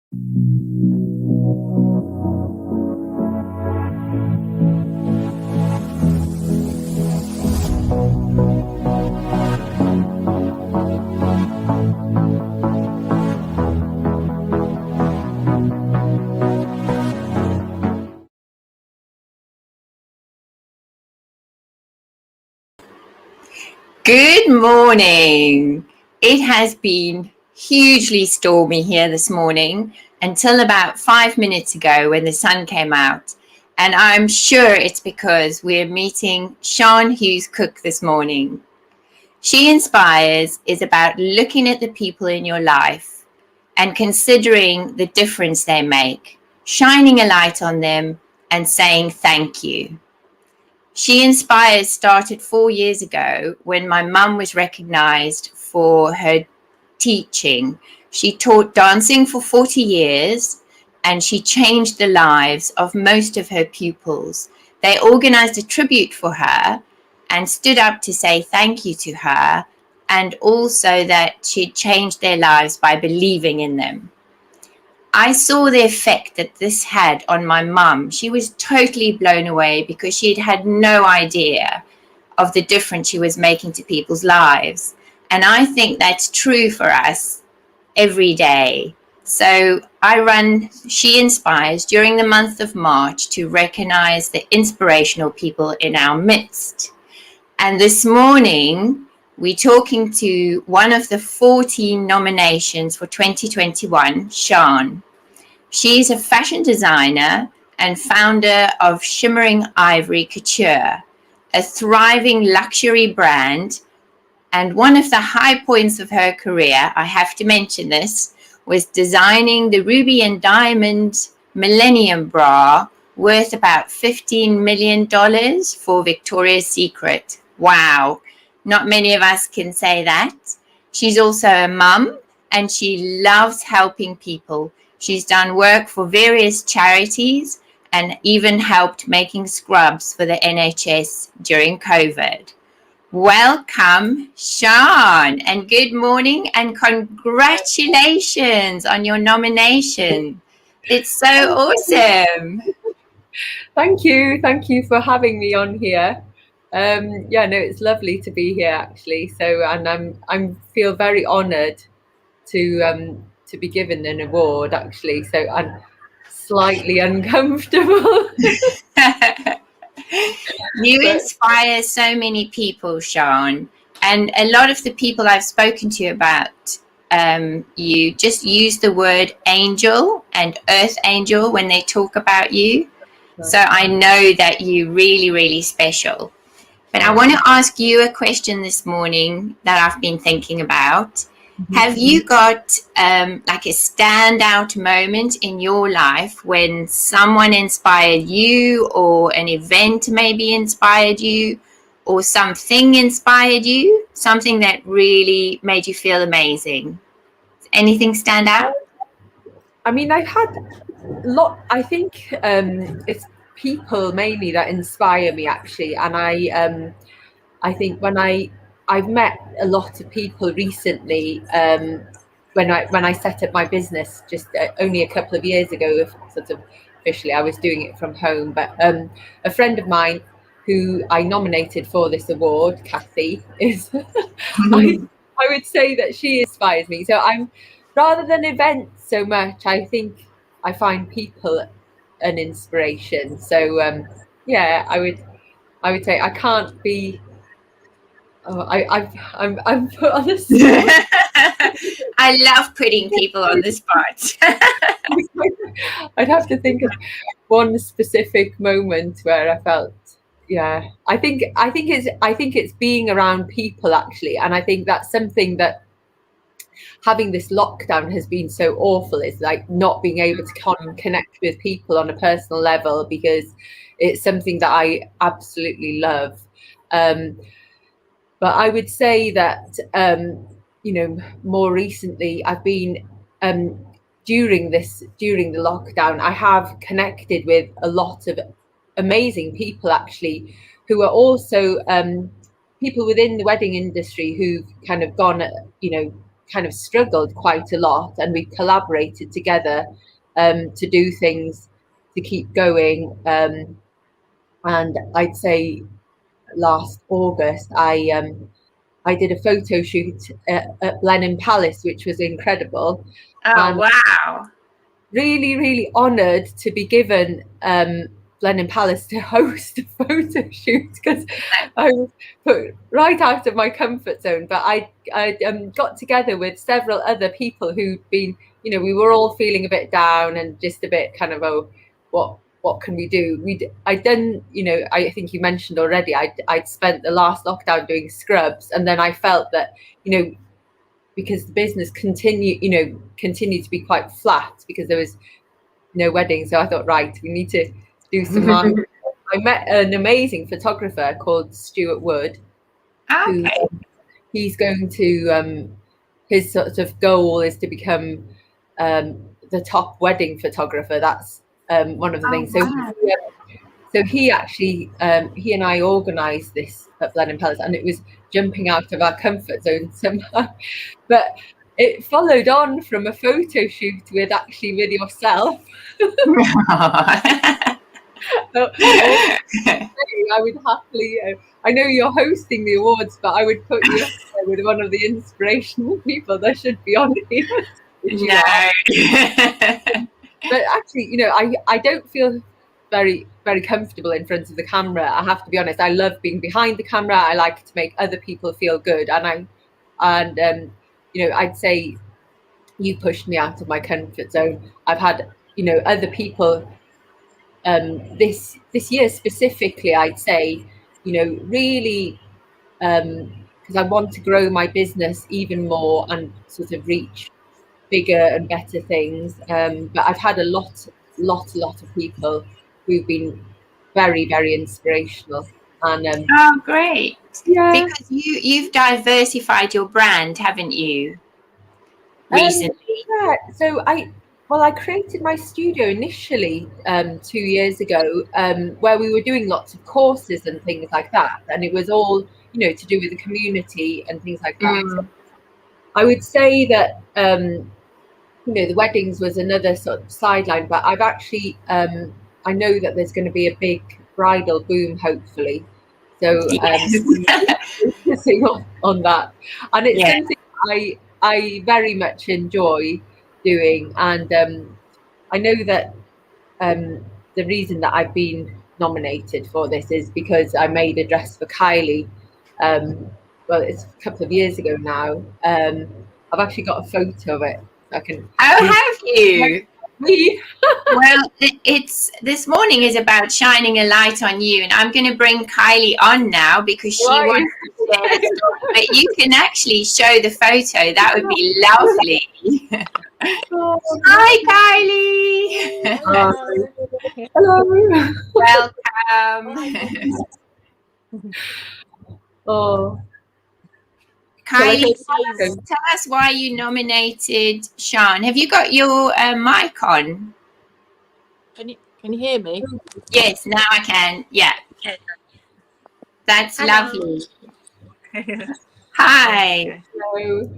Good morning. It has been hugely stormy here this morning until about 5 minutes ago when the sun came out. And I'm sure it's because we're meeting Sian Hughes Cook this morning. She Inspires is about looking at the people in your life and considering the difference they make, shining a light on them and saying thank you. She Inspires started 4 years ago when my mum was recognized for her teaching. She taught dancing for 40 years and she changed the lives of most of her pupils. They organized a tribute for her and stood up to say thank you to her, and also that she changed their lives by believing in them. I saw the effect that this had on my mum. She was totally blown away because she'd had no idea of the difference she was making to people's lives. And I think that's true for us every day. So I run She Inspires during the month of March to recognize the inspirational people in our midst. And this morning, we're talking to one of the 14 nominations for 2021, Sian. She's a fashion designer and founder of Shimmering Ivory Couture, a thriving luxury brand. And one of the high points of her career, I have to mention this, was designing the ruby and diamond Millennium bra worth about $15 million for Victoria's Secret. Wow, not many of us can say that. She's also a mum and she loves helping people. She's done work for various charities and even helped making scrubs for the NHS during COVID. Welcome, Sian, and good morning and congratulations on your nomination. It's so awesome. Thank you. Thank you for having me on here. It's lovely to be here actually. So, and I feel very honoured to be given an award actually. So I'm slightly uncomfortable. You inspire so many people, Sian, and a lot of the people I've spoken to about you just use the word angel and earth angel when they talk about you. So I know that you're really, really special. But I want to ask you a question this morning that I've been thinking about. Have you got like a standout moment in your life when someone inspired you, or an event maybe inspired you, or something inspired you, something that really made you feel amazing? Anything stand out? I mean, I've had I think it's people mainly that inspire me actually, and I think when I've met a lot of people recently when I set up my business just only a couple of years ago, sort of officially I was doing it from home, but a friend of mine who I nominated for this award, Kathy, is I would say that she inspires me. So I'm, rather than events so much, I think I find people an inspiration. So I would say I can't be. Oh, I'm put on the spot. I love putting people on the spot. I'd have to think of one specific moment where I felt, I think it's being around people actually, and I think that's something that having this lockdown has been so awful. It's like not being able to connect with people on a personal level, because it's something that I absolutely love. But I would say that, more recently, I've been, during the lockdown, I have connected with a lot of amazing people, actually, who are also people within the wedding industry who've kind of gone, kind of struggled quite a lot, and we collaborated together to do things to keep going. And I'd say last August, I did a photo shoot at Blenheim Palace, which was incredible. Oh, And wow. really honoured to be given Blenheim Palace to host a photo shoot, because I was put right out of my comfort zone. But I got together with several other people who'd been, we were all feeling a bit down and just a bit kind of, oh, what can we do? I'd done, I think you mentioned already, I'd spent the last lockdown doing scrubs, and then I felt that, because the business continued to be quite flat because there was no wedding. So I thought, right, we need to do some marketing. I met an amazing photographer called Stuart Wood, who Okay. he's going to, his sort of goal is to become the top wedding photographer. That's one of the things. Wow. So he actually, he and I organised this at Blenheim Palace, and it was jumping out of our comfort zone somehow. But it followed on from a photo shoot with yourself. I would happily, I know you're hosting the awards, but I would put you up there with one of the inspirational people that should be on here. No. But actually, I don't feel very comfortable in front of the camera. I have to be honest. I love being behind the camera. I like to make other people feel good, and I'd say you pushed me out of my comfort zone. I've had other people this year specifically, I'd say, really, because I want to grow my business even more and sort of reach bigger and better things. But I've had a lot of people who've been very inspirational. And Oh, great. yeah, Because you've diversified your brand, haven't you, recently? yeah. So I created my studio initially 2 years ago, where we were doing lots of courses and things like that, and it was all to do with the community and things like that. So I would say that the weddings was another sort of sideline, but I've actually I know that there's going to be a big bridal boom, hopefully. So focusing on that, and it's something I very much enjoy doing. And I know that the reason that I've been nominated for this is because I made a dress for Kylie. Well, it's a couple of years ago now. I've actually got a photo of it. I can. Oh, have you? Well, it's this morning is about shining a light on you, and I'm going to bring Kylie on now because she wants to share a story. But you can actually show the photo. That would be lovely. Hi, Kylie. Hello. Welcome. Oh, Kylie, tell us why you nominated Sian. Have you got your mic on? Can you hear me? Yes, now I can. Yeah. That's lovely. Hi. hello.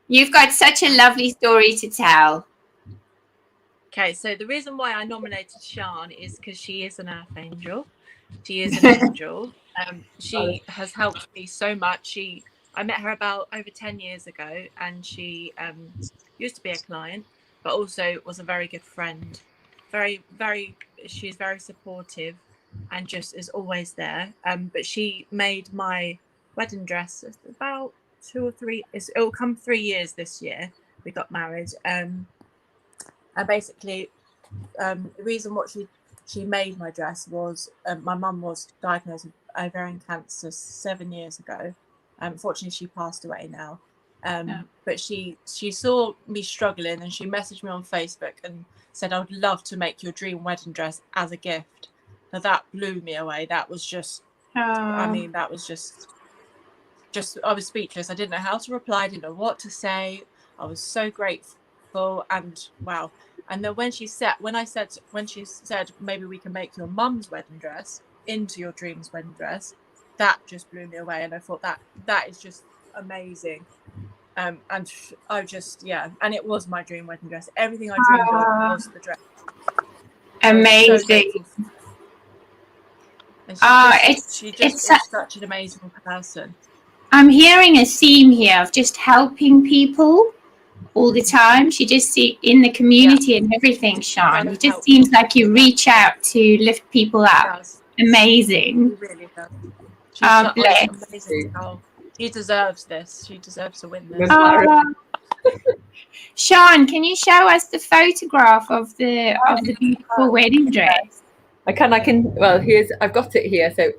You've got such a lovely story to tell. Okay, so the reason why I nominated Sian is because she is an earth angel. She is an angel. She has helped me so much. I met her about over 10 years ago, and she used to be a client, but also was a very good friend. She's very supportive and just is always there. But she made my wedding dress about 2 or 3. It will come 3 years this year. We got married. And basically, the reason what she made my dress was my mum was diagnosed with ovarian cancer 7 years ago. Unfortunately, she passed away now. But she saw me struggling, and she messaged me on Facebook and said, "I would love to make your dream wedding dress as a gift." Now that blew me away. That was just, I mean, that was just I was speechless. I didn't know how to reply. I didn't know what to say. I was so grateful, and wow. And then when she said maybe we can make your mum's wedding dress into your dreams wedding dress, that just blew me away. And I thought that is just amazing. I just, and it was my dream wedding dress. Everything I dreamed of was the dress. Amazing. She just is such an amazing person. I'm hearing a theme here of just helping people all the time. She just in the community and everything, Sian. It just seems like you reach out to lift people up. Amazing. She really does. She's amazing. She deserves this. She deserves to win this. Sian, can you show us the photograph of the beautiful wedding dress? I can. Well, I've got it here. So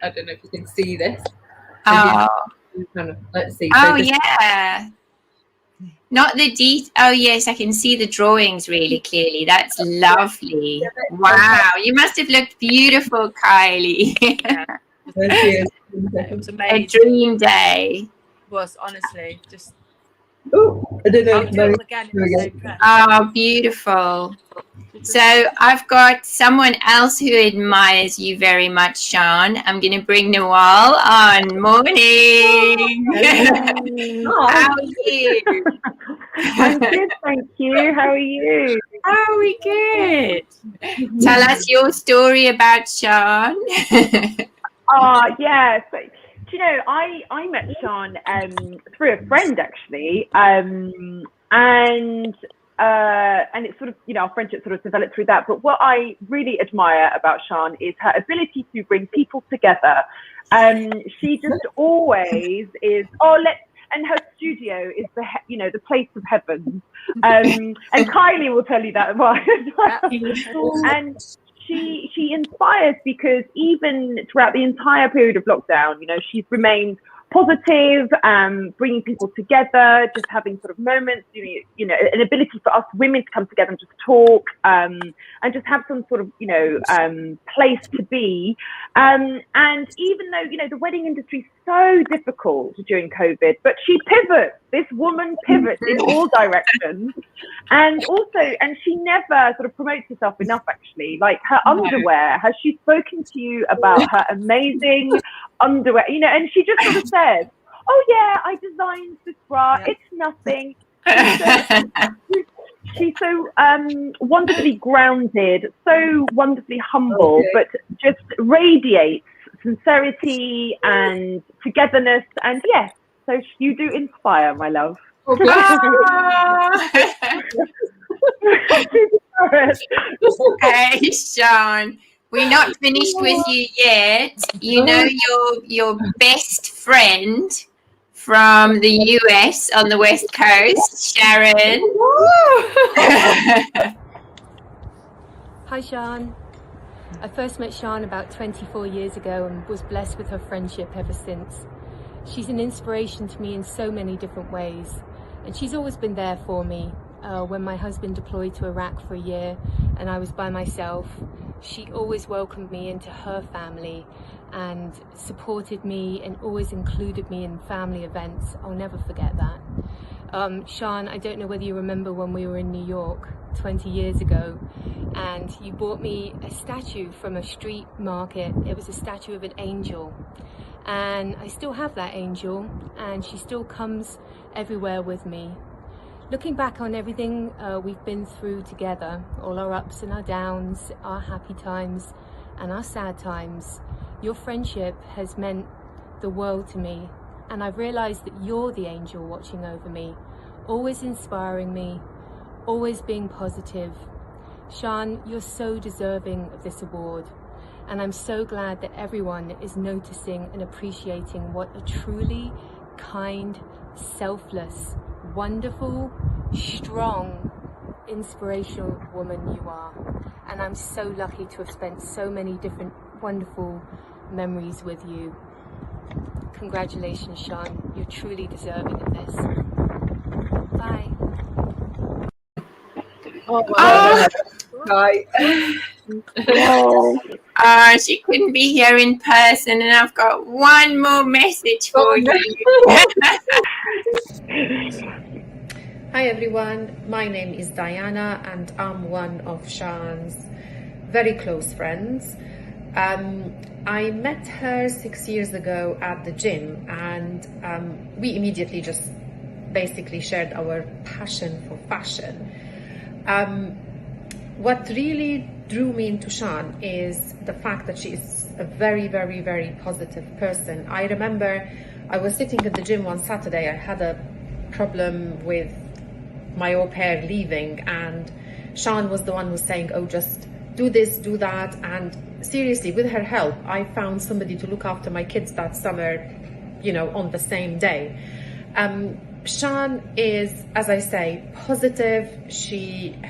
I don't know if you can see this. Let's see. Oh, yeah. Not the detail. Oh, yes, I can see the drawings really clearly. That's lovely. Wow, you must have looked beautiful, Kylie. It was amazing. A dream day. It was, honestly, just. I don't know. I'll do it again in the same dress. Oh, beautiful. So I've got someone else who admires you very much, Sian. I'm going to bring Nawal on. Morning. How are you? I'm good, thank you. How are you? Oh, we good. Tell us your story about Sian. Yeah. So, do you know, I met Sian through a friend actually, and it's sort of, you know, our friendship sort of developed through that. But what I really admire about Sian is her ability to bring people together. She just always is. And her studio is the place of heaven. And Kylie will tell you that as well. And she inspires because even throughout the entire period of lockdown, you know, she's remained positive, bringing people together, just having sort of moments, you know, an ability for us women to come together and just talk, and just have some sort of, you know, place to be. And even though, you know, the wedding industry is so difficult during COVID, but she pivots. This woman pivots in all directions. And she never sort of promotes herself enough, actually. Like her underwear, has she spoken to you about her amazing underwear? You know, and she just sort of says, oh yeah, I designed this bra, it's nothing. She's so wonderfully grounded, so wonderfully humble, but just radiates sincerity and togetherness. And yes, so you do inspire, my love. Hey, Sian, we're not finished with you yet. You know your best friend from the US on the West Coast, Sharon. Hi, Sian. I first met Sian about 24 years ago and was blessed with her friendship ever since. She's an inspiration to me in so many different ways, and she's always been there for me. When my husband deployed to Iraq for a year and I was by myself, she always welcomed me into her family and supported me and always included me in family events. I'll never forget that. Sian, I don't know whether you remember when we were in New York 20 years ago and you bought me a statue from a street market. It was a statue of an angel, and I still have that angel and she still comes everywhere with me. Looking back on everything we've been through together, all our ups and our downs, our happy times and our sad times, your friendship has meant the world to me, and I've realized that you're the angel watching over me, always inspiring me, always being positive. Sian, you're so deserving of this award, and I'm so glad that everyone is noticing and appreciating what a truly kind, selfless, wonderful, strong, inspirational woman you are. And I'm so lucky to have spent so many different wonderful memories with you. Congratulations, Sian. You're truly deserving of this. Bye. She couldn't be here in person, and I've got one more message for you. Hi everyone, my name is Diana and I'm one of Sian's very close friends. I met her 6 years ago at the gym, and we immediately just basically shared our passion for fashion. What really drew me into Sian is the fact that she is a very, very, very positive person. I remember I was sitting at the gym one Saturday. I had a problem with my au pair leaving, and Sian was the one who was saying, oh, just do this, do that. And seriously, with her help, I found somebody to look after my kids that summer, you know, on the same day. Sian is, as I say, positive.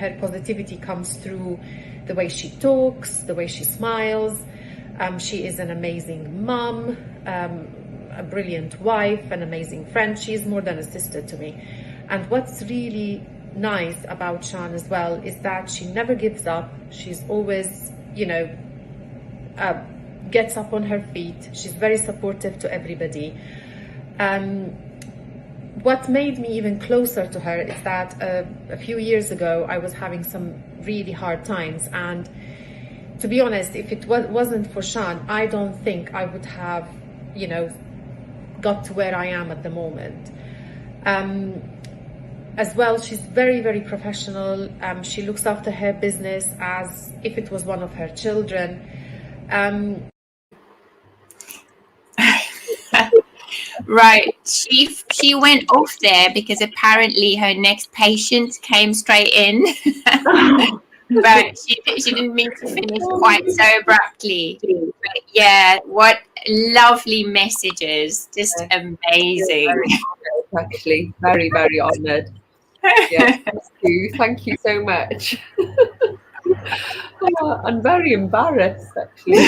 Her positivity comes through the way she talks, the way she smiles. She is an amazing mum, a brilliant wife, an amazing friend. She is more than a sister to me. And what's really nice about Sian as well is that she never gives up. She's always, you know, gets up on her feet. She's very supportive to everybody. What made me even closer to her is that a few years ago I was having some really hard times, and to be honest, if it wasn't for Sian, I don't think I would have, you know, got to where I am at the moment. As well, she's very, very professional. She looks after her business as if it was one of her children. Right, she went off there because apparently her next patient came straight in. But she didn't mean to finish quite so abruptly. But yeah, what lovely messages, just amazing. Actually, very, very honoured. Yeah, thank you so much. I'm very embarrassed, actually.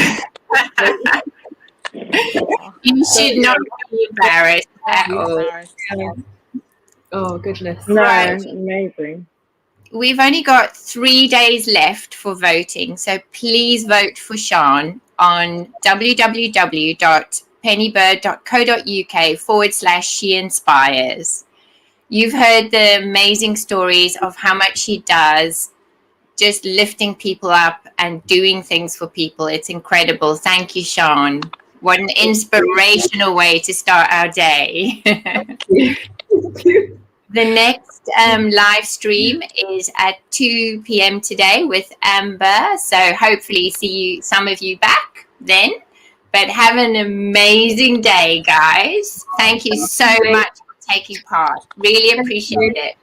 You should not be embarrassed at all. Oh, goodness. No, Right. amazing. We've only got 3 days left for voting, so please vote for Sian on www.pennybird.co.uk/she-inspires. You've heard the amazing stories of how much she does, just lifting people up and doing things for people. It's incredible. Thank you, Sian. What an inspirational way to start our day. Thank you. The next live stream is at 2 p.m. today with Amber. So hopefully see some of you back then. But have an amazing day, guys. Thank you so much for taking part. Really appreciate it.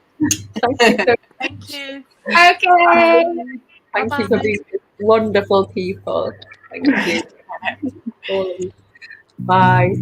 Thank you. Okay. Thank you for being wonderful people. Thank you. All of you. Bye.